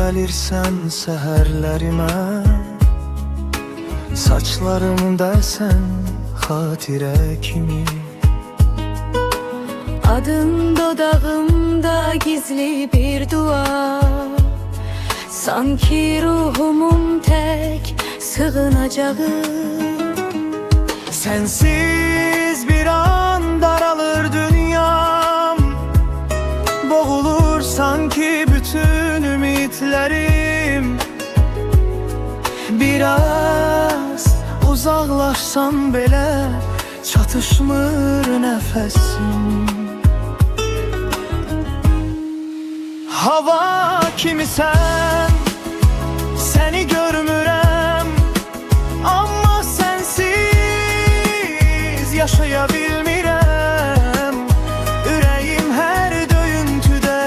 gəlirsən səhərlərimə, saçlarımda sən xatirə kimi. Adın dodağımda gizli bir dua, sanki ruhumun tek sığınacağı. Sensiz bir an daralır dünyam, boğulur sanki bütün ümitlerim. Biraz uzaklaşsam bile çatışmır nefesim. Hava kimi sen, seni görmürəm, amma sensiz yaşaya bilmirəm. Ürəyim hər döyüntüdə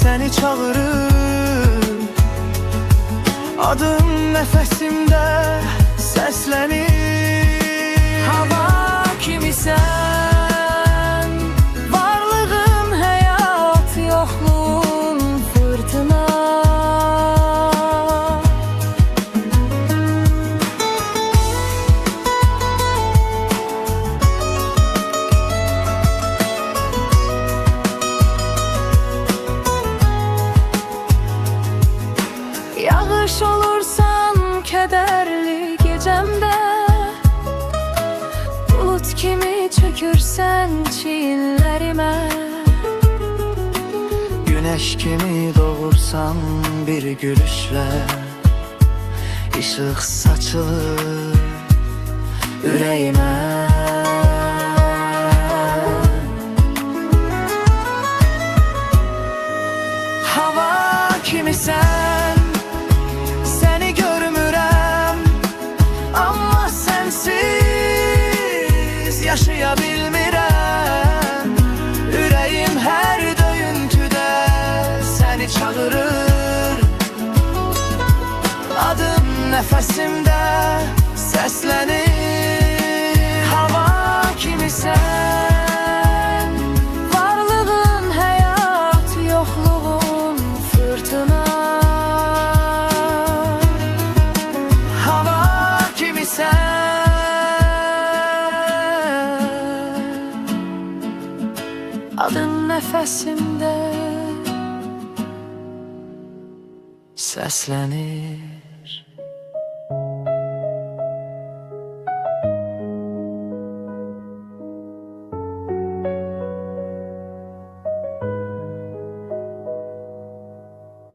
səni çağırır, adın nəfəsimdə səslənir. Hava kimi sen, varlığın həyat, yoxluğun fırtına. Yağış olursan kederli gecemde, bulut kimi çökürsen çiğinlerime. Güneş kimi doğursan bir gülüşle, ışık saçılır yüreğime. Hava kimi sen, seni görmürəm, amma sensiz yaşaya bilmirəm. Ürəyim hər döyüntüdə səni çağırır, adın nəfəsimdə səslənir. Hava kimi sen, Varlığın həyat, yoxluğun fırtına. hava kimi sen, Adın nəfəsimdə səslənir.